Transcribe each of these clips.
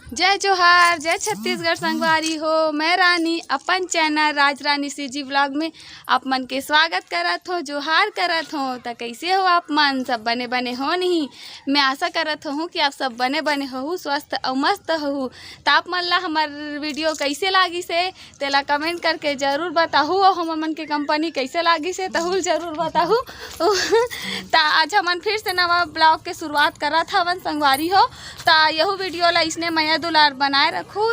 जय जोहार, जय छत्तीसगढ़ संगवारी हो। मैं रानी अपन चैनल राज रानी सीजी व्लॉग में आप मन के स्वागत करत हो, जोहार करत हो। तो कैसे हो आप मन? सब बने बने हो नहीं? मैं आशा करत हूँ कि आप सब बने बने हो, स्वस्थ और मस्त हो। तो आप मन ला हमार वीडियो कैसे लागी से तेला कमेंट करके ज़रूर बताहू, और हम मन के कंपनी कैसे लागी से तहुल ज़रूर बताहू। तो आज हमन फिर से नवा ब्लॉग के शुरुआत करत हवन संगवारी हो। तो यहू वीडियो ला इसने माया दुलार बनाए रखू,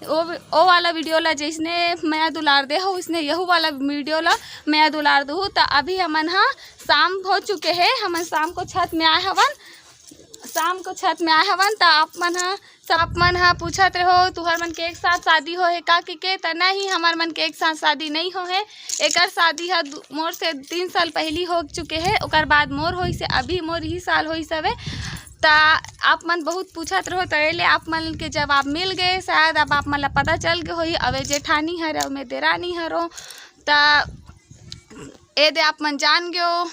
ओ वाला वीडियो ला जिसने माया दुलार दे हो उसने यहू वाला वीडियो ला माया दुलार दहू। तो अभी हमन हाँ शाम हो चुके हैं, हमन शाम को छत में आए हवन, शाम को छत में आए हवन। तो आप मन हाँ पूछत रहो तुहर मन के एक साथ शादी हो है का के? तो नहीं, हमार मन के एक साथ शादी नहीं हो है। एक शादी है मोर से 3 साल पहली हो चुके है, ओकर बाद मोर होई से अभी मोर ही साल होई सवे। तो आप मन बहुत पूछत रहो, तो ले आप मन के जवाब मिल गए शायद। अब आप मन ला पता चल गए होई अवे जेठानी हर और मैं देरानी हरो। तो ए दे आप मन जान गयो।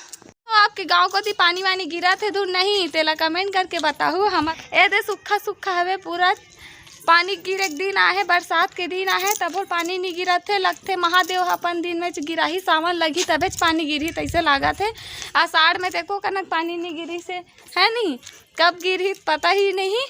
तो आपके गांव को पानी वानी गिरा थे दूर नहीं? तेला कमेंट करके बताओ। हम ए दे सूखा सूखा हवे पूरा, पानी गिरे दिन आहे, बरसात के दिन आहे तब पानी नहीं गिरा थे। लगते महादेव अपन दिन में गिरा ही सावन लगी तबे पानी गिरी, तैसे लगा थे। आषाढ़ में देखो कनक पानी नहीं गिरी से है नहीं, कब गिरी पता ही नहीं।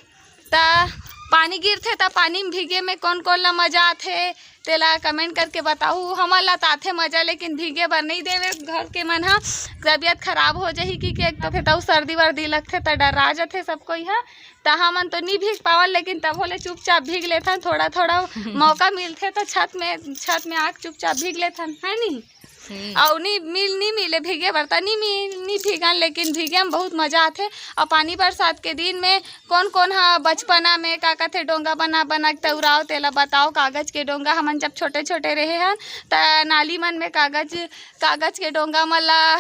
ता पानी गिरथे तो पानी में भीगे में कौन कौन ला मजा आथे तेला कमेंट करके बताऊ। हमन ला आथे मजा, लेकिन भीगे बर नहीं देवे घर के मन हा। तबीयत खराब हो जाही कि एक तो फिर सर्दी वर्दी लगथे तो डरा जाथे सब कोई हा। तो हमन तो नहीं भीग पावल, लेकिन तब होले चुपचाप भीग लेथन। थोड़ा थोड़ा मौका मिलथे तो छत में आके चुपचाप भीग लेथन है नहीं। और नहीं मिले भीगे बर्तन नहीं भीगन, लेकिन भीगे में बहुत मजा आथे। और पानी बरसात के दिन में कौन कौन हाँ बचपना में का कहते डोंगा बना बना के तउराओ तेला बताओ। कागज के डोंगा हमन जब छोटे छोटे रहे हन तो नाली मन में कागज के डोंगा मन ला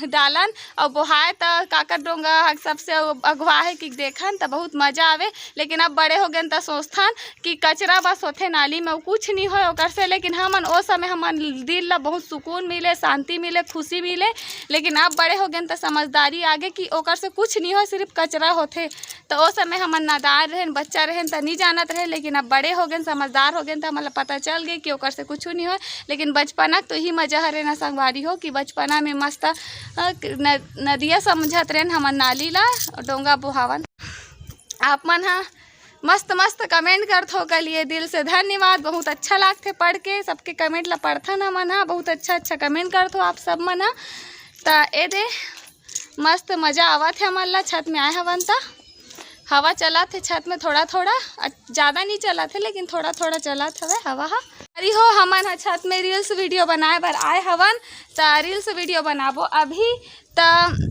डालन और बोहाए। तो काकर डोंगा सबसे अगवा है कि देखन तो बहुत मजा आवे। लेकिन अब बड़े हो गए तो सोचथन कि कचरा बस होथे नाली में, कुछ नहीं हो ओकर से। लेकिन हमन ओ समय हमन दिल ला बहुत सुकून मिले, शांति मिले, खुशी मिले। लेकिन अब बड़े हो गए तो समझदारी आगे कि ओकर से कुछ नहीं हो, सिर्फ कचरा होथे। तो ओ समय हमन नादान रहे, बच्चा रहे तो नहीं जानत रहे। लेकिन अब बड़े हो गए, समझदार हो गए तो हमें पता चल गई कि ओकर से कुछ नहीं हो। लेकिन बचपना तो ही मजा हरे ना संगवारी हो कि बचपना में मस्त नदिया समझत रहे हमन नाली ला डोंगा बुहावन। आप मन हाँ मस्त मस्त कमेंट करत हो कलिए, दिल से धन्यवाद। बहुत अच्छा लागते पढ़ के, सबके कमेंट ला पढ़थन हमन हाँ। बहुत अच्छा कमेंट करत हो आप सब मन हाँ। तो ए दे मस्त मजा आवत है हमन ला। छत में आए हवन ता हवा चला थे छत में, थोड़ा थोड़ा, ज़्यादा नहीं चला थे लेकिन थोड़ा थोड़ा चला हवे हवा हा। अरे हो हमन हाँ छत में रील्स वीडियो बनाए बर आए हवन। तो रील्स वीडियो बनाबो अभी। तो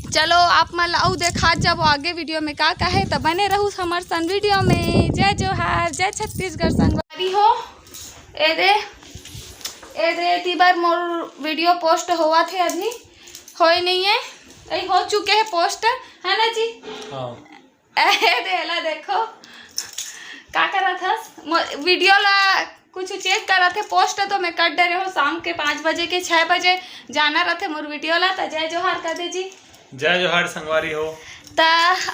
चलो आप मन ला देखा जब आगे वीडियो में का है। तो बने रहू हमार सन वीडियो में। जय जोहार, जय छत्तीसगढ़ संगवारी हो। ए दे ती बार मोर वीडियो पोस्ट हुआ थे, अभी होए नहीं है, अभी हो चुके हैं पोस्ट है ना जी। ए दे ला देखो का करा था वीडियो ला कुछ चेक करा थे पोस्ट। तो मैं कर दे रहे हो शाम के 5 बजे के 6 बजे जाना रहते मोर वीडियो ला। तो जय जोहार कर दे जी। जय जोहार संगवारी हो। तो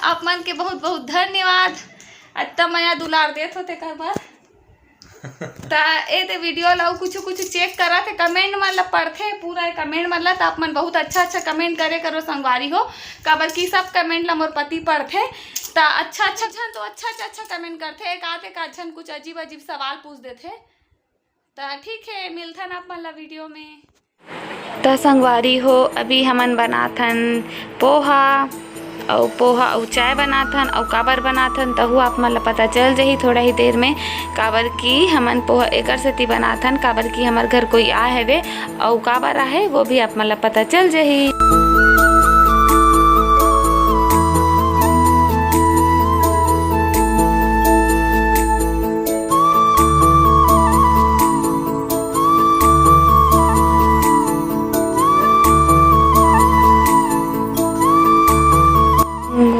आप मन के बहुत बहुत धन्यवाद। अत्ता माया दुलार देत होते कर बार। तो ए दे वीडियो ला कुछ चेक करा थे, कमेंट मन ला पढ़थे पूरा कमेंट मन ला। तो आप मन बहुत अच्छा कमेंट करे करो संगवारी हो, काबर की सब कमेंट ला मोर पति पढ़थे। तो अच्छा कमेंट करथे। एक आते का झन कुछ अजीब सवाल पूछ देथे। तो ठीक है, मिलथन आप मन ला वीडियो में। तो संगवारी हो अभी हमन बनाथन पोहा और चाय बनाथन। और काबर बनाथन तहु आप मन ला पता चल जाही थोड़ा ही देर में। काबर की हमन पोहा एकर सेती बनाथन काबर की हमार घर कोई आए हवे, और काबर आहे वो भी आप मन ला पता चल जाही।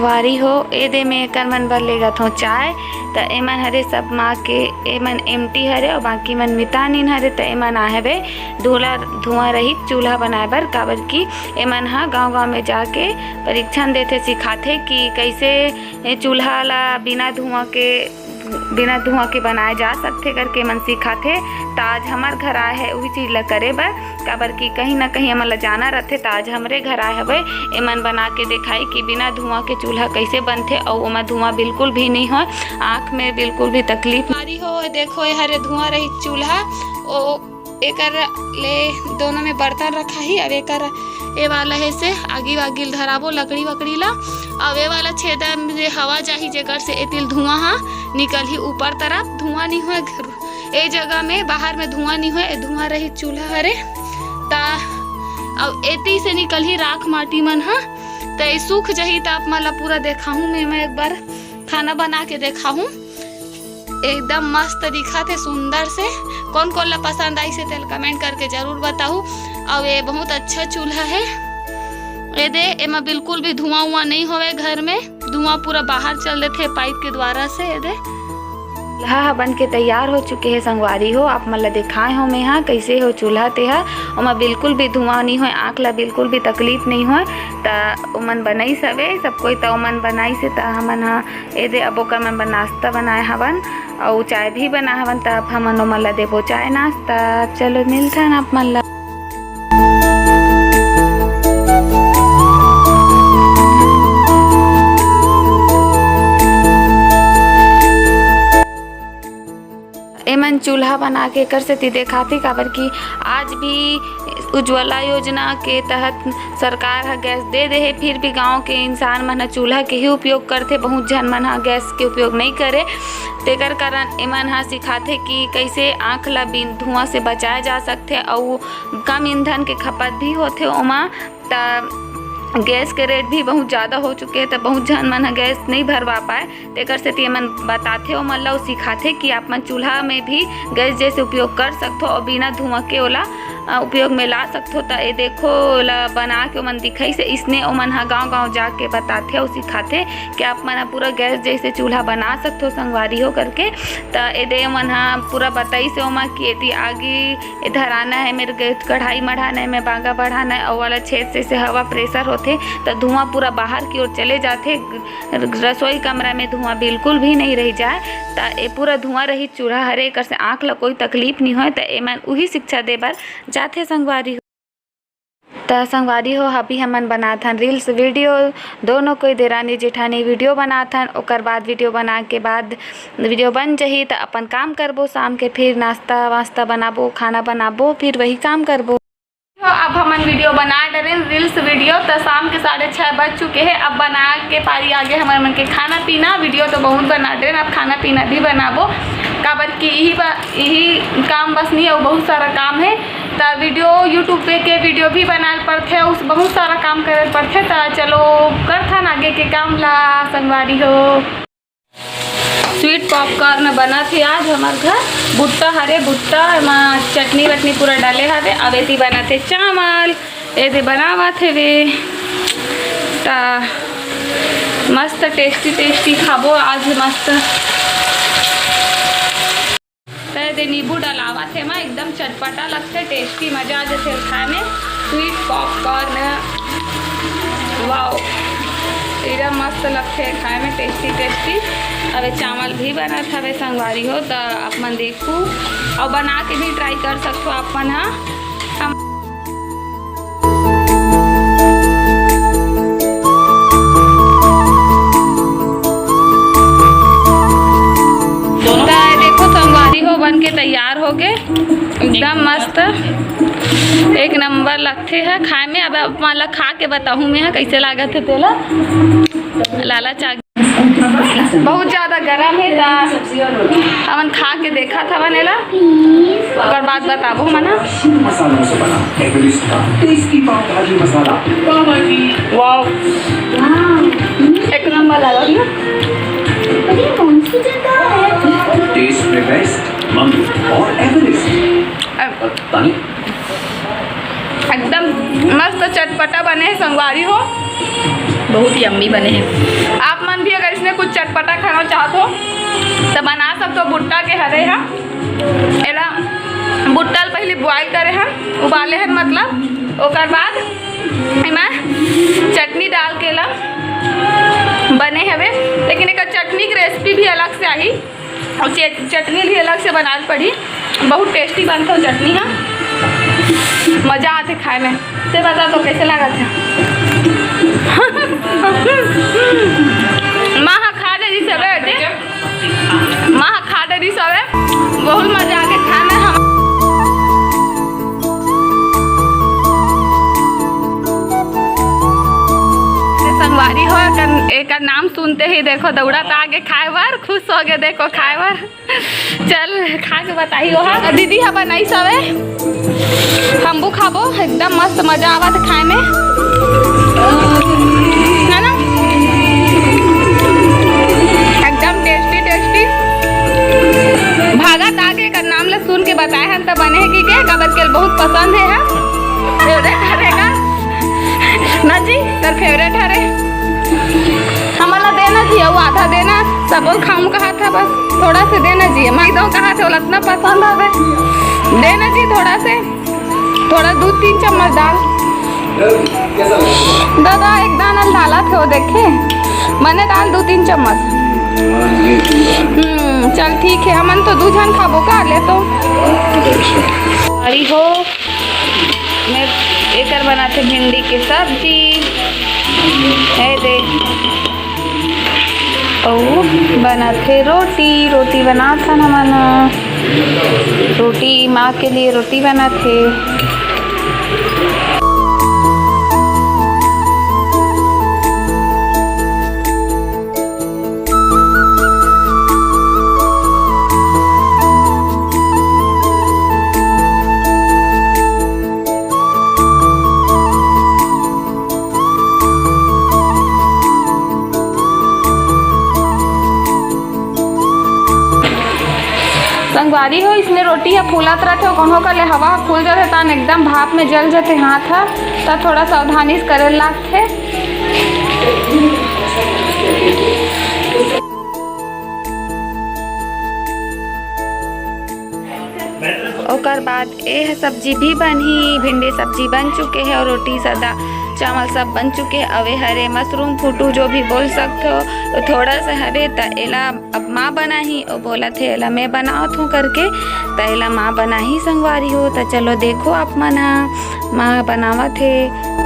वारी हो ए दे में एकर मन बर लेगा थो चाय। तो एमन हरे सब माँ के एमन एमटी हरे और बाकी मन मितानिन हरे। तो एमन आ हवे धुआं रहित चूल्हा बनाए बर, काबर की एमन हा गाँव में जाके परीक्षण देथे, सिखाथे कि कैसे चूल्हा ला बिना धुआं के बिना धुआं के बनाए जा सकते करके मन सिखाथे। तो आज हमार घर आए है वही चीज़ ला करे बर, काबर कि कहीं ना कहीं हमन ला जाना रहते। तो आज हमरे घर आए हवे एमन बना के दिखाई कि बिना धुआं के चूल्हा कैसे बनथे और ओमा धुआं बिल्कुल भी नहीं हो, आँख में बिल्कुल भी तकलीफ मारी हो। देखो ये हरे धुआं रही चूल्हा, ओ एकर ले दोनों में बर्तन रखा ही और एकर ए वाला है से आगी वागी धराबो लकड़ी वकड़ी ला। अब ए वाला छेदा में हवा जाही जेकर से एतिल धुआं हा निकल ही ऊपर तरफ, धुआं नहीं हुए ए जगह में, बाहर में धुआं नहीं हुए, धुआं रही चूल्हा हरे। ता अब एती से निकल ही राख माटी मन हा, तो ये सूख जही। तो आप मला पूरा देखा हूँ मैं एक बार खाना बना के देखा हूँ, एकदम मस्त दिखा थे सुंदर से। कौन कौन ला पसंद आई से तेल कमेंट करके जरूर बताऊ। और ये बहुत अच्छा चूल्हा है, ये दे एमा बिल्कुल भी धुआं उआं नहीं होवे, घर में धुआं पूरा बाहर चल देते पाइप के द्वारा से। ये दे चूल्हा बन के तैयार हो चुके हैं संगवारी हो, आप मन ला दिखाए हो मैं हाँ कैसे हो चूल्हा तेहा। ओमा बिल्कुल भी धुआं नहीं हो, आँख ला बिल्कुल भी तकलीफ नहीं हो। तो ओमन बनाई सवे सब कोई, तो ओमन बनाई से तो हमन हाँ ए दे अब ओकर मन नाश्ता बनाए हवन और चाय भी बना हवन। तो अब हमन ओमन ला देबो चाय नाश्ता। चलो मिलथन आप मन ला। एमन चूल्हा बना के कर से दिखाते, काबर कि आज भी उज्ज्वला योजना के तहत सरकार हा गैस दे दे है, फिर भी गांव के इंसान मन चूल्हा के ही उपयोग करते। बहुत जन मन हा गैस के उपयोग नहीं करे, तेकर कारण एमन हा सिखाते कि कैसे आँख ला बिन धुआं से बचाया जा सकते और कम ईंधन के खपत भी होते ओमा। गैस के रेट भी बहुत ज़्यादा हो चुके हैं, तो बहुत जन मन गैस नहीं भरवा पाए, तेकर से मन बताते हो मन ला सिखाते कि आप मन चूल्हा में भी गैस जैसे उपयोग कर सकते हो और बिना धुआं के ओला उपयोग में ला सकते हो। तो ये देखो ओला बना के ओमन दिखाई से, इसने ओमन हा गाँव गाँव जाके बताते और सिखाते कि आप मन पूरा गैस जैसे चूल्हा बना सकते हो संगवारी हो करके। तो ये दे ओमन हा पूरा बताई से ओमा कि एती आगे इधर आना है, मेरे कढ़ाई मढ़ाना है, मैं बांगा बढ़ाना है और वाला छेद से हवा प्रेशर होते तो धुआं पूरा बाहर की ओर चले जाते, रसोई कमरा में धुआं बिल्कुल भी नहीं रह जाए। तो ये पूरा धुआं रही चूल्हा हरे कर से आँख ला कोई तकलीफ नहीं हो। तो एमन वही शिक्षा दे बर जाते संगवारी हो। तो संगवारी हो अभी हमन बनाथन रील्स वीडियो, दोनों कोई देरानी जेठानी वीडियो बनाथन। ओकर बाद वीडियो बना के बाद वीडियो बन जाही तो अपन काम करबो, शाम के फिर नाश्ता वास्ता बनाबो, खाना बनाबो, फिर वही काम करबो। अब हमन वीडियो बना डरे रील्स वीडियो, तो शाम के 6:30 बज चुके हैं। अब बना के पारी आगे हमारे मन के खाना पीना, वीडियो तो बहुत बना डरे, अब खाना पीना भी बनाबो, काबर कि यही काम बस नहीं है, बहुत सारा काम है। तो वीडियो यूट्यूब पे के वीडियो भी बनाए पड़ते, उस बहुत सारा काम करे पड़ते। तो चलो करथन आगे के काम ला संगवारी हो। स्वीट पॉपकॉर्न बना थे आज हमारे घर, भुट्टा हरे भुट्टा में चटनी वटनी पूरा डाले हवे। अब ऐसी बना थे चावल, ऐसे बनावा थे वे। ता मस्त टेस्टी खाबो आज मस्त। तो नींबू डलावा थे माँ, एकदम चटपटा लगते, टेस्टी मजा आ जाते खाए में। स्वीट पॉपकॉर्न वाओ, एकदम मस्त लगते हैं खाए में, टेस्टी। अब चावल भी बना था वे संगवारी हो, तो आप मन देखो और बना के भी ट्राई कर सकते हो आप मन। हाँ देखो संगवारी हो बन के तैयार हो गए, एकदम मस्त एक नंबर लगते हैं खाए में। अब मतलब खा के बताऊँ मैं कैसे लागत है। तेला लाला चा बहुत ज़्यादा गर्म है, हमन खा के देखा था बनेला, और बाद बताबो मना। वाओ एक नंबर लगा ना। टेस्ट में बेस्ट मम्मी और एवरेस्ट एकदम मस्त चटपटा बने हैं संगवारी हो, बहुत यम्मी बने हैं। आप मन भी अगर इसमें कुछ चटपटा खाना चाहते हो तो बना सकते हो। भुट्टा के हरे हैं, एला भुट्टा पहले बॉयल करे हैं, उबाले हैं मतलब, ओकर बाद इमें चटनी डाल के ला बने हवे। लेकिन एक चटनी की रेसिपी भी अलग से आई, और चटनी भी अलग से बनाल पड़ी। बहुत टेस्टी बनता हो चटनी। हाँ, मज़ा आते खाए में। से बता तो कैसे लगा था। माँ खा दे रही सब बेटे, माँ खा दे रही सब, बहुत मज़ा आके खाए में। हम संगवारी हो एक नाम सुनते ही देखो दौड़ा था आगे खाए बार, खुश हो गए देखो खाए बार। चल खा के बताई हो। दीदी हाँ बनाई सवे, हमबू खाबो, एकदम मस्त मजा आवा था खाए में, है ना, एकदम टेस्टी टेस्टी। भागत आगे का नाम ले सुन के बताए हैं तो बने की के कबर के बहुत पसंद है। फेवरेट हरेगा ना जी, तर फेवरेट हरे। हमारा देना चाहिए, वो आधा देना, सब खाऊं कहा था, बस थोड़ा से देना चाहिए। मैं दो कहा थे, इतना पसंद है, देना चाहिए थोड़ा से, थोड़ा 2-3 चम्मच डाल। दादा एक दाना डाला थे वो, देखे मैंने डाल 2-3 चम्मच। चल ठीक है, हमन तो 2 जन खाबो का ले तो। अरे हो मैं एक बनाते भिंडी की सब्जी है दे, और बनाते रोटी बना था ना माना, रोटी माँ के लिए रोटी बनाते। संगवारी हो इसमें रोटी है फूलत रहते हो, कौन का ले हवा फूल जाते तान एकदम भाप में जल जाते हाथ है, तब थोड़ा सावधानी से करे लागते। ओकर बाद ये सब्जी भी बनी, भिंडी सब्जी बन चुके हैं और रोटी सदा चावल सब बन चुके। अवे हरे मशरूम फूटू जो भी बोल सकते हो, तो थोड़ा सा हरे त एला अब माँ बना ही, और बोला थे एला मैं बनावत हूँ करके, त एला माँ बना ही संगवारी हो। तो चलो देखो आप मना माँ बनावत है।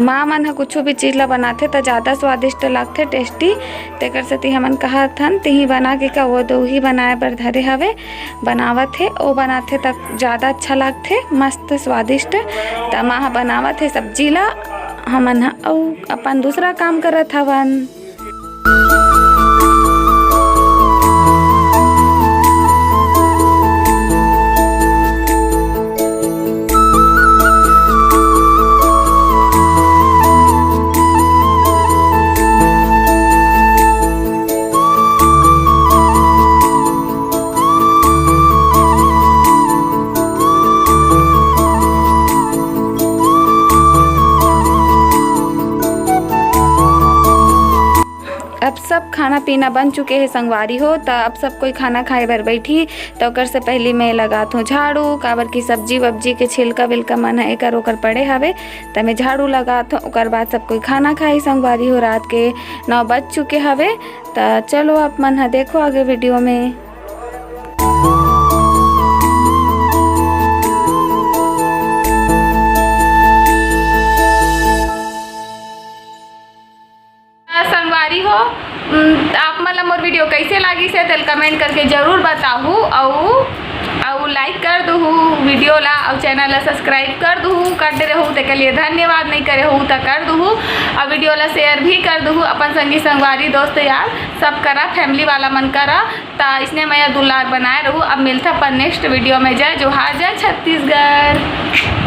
माँ मन ह कुछ भी चीज़ ला बनाते तो ज़्यादा स्वादिष्ट लगते, टेस्टी। तेकर सेती हमन कहा थन तिही बना के का वो दो ही बनाए बर धरे हवे, बनावत है वो बनाते तक ज़्यादा अच्छा लगते, मस्त स्वादिष्ट। त माँ ह बनावत है सब्जी ला, हमन ह अउ अपन दूसरा काम करत हवन। अब सब खाना पीना बन चुके हैं संगवारी हो, तो अब सब कोई खाना खाए बर बैठी। तो ओकर से पहले मैं लगात हूँ झाड़ू, काबर की सब्जी वब्जी के छिलका विलका मन है एकर ओकर पड़े हवे, तो मैं झाड़ू लगात हूँ। ओकर बाद सब कोई खाना खाई संगवारी हो। रात के 9 बज चुके हवे। तो चलो आप मन है देखो आगे वीडियो में। संगवारी हो आप मतलब मोर वीडियो कैसे लगी से तेल कमेंट करके ज़रूर बताहू, और लाइक कर दूँ वीडियो ला, और चैनल ला सब्सक्राइब कर दूँ, कर दे रहूँ तो के लिए धन्यवाद, नहीं करे हूँ तो कर दूँ, और वीडियो ला शेयर भी कर दूँ अपन संगी संगवारी दोस्त यार सब करा, फैमिली वाला मन करा। तो इसने मैं दुलार बनाए रहूँ। अब मिलता अपन नेक्स्ट वीडियो में। जय जोहार, जय छत्तीसगढ़।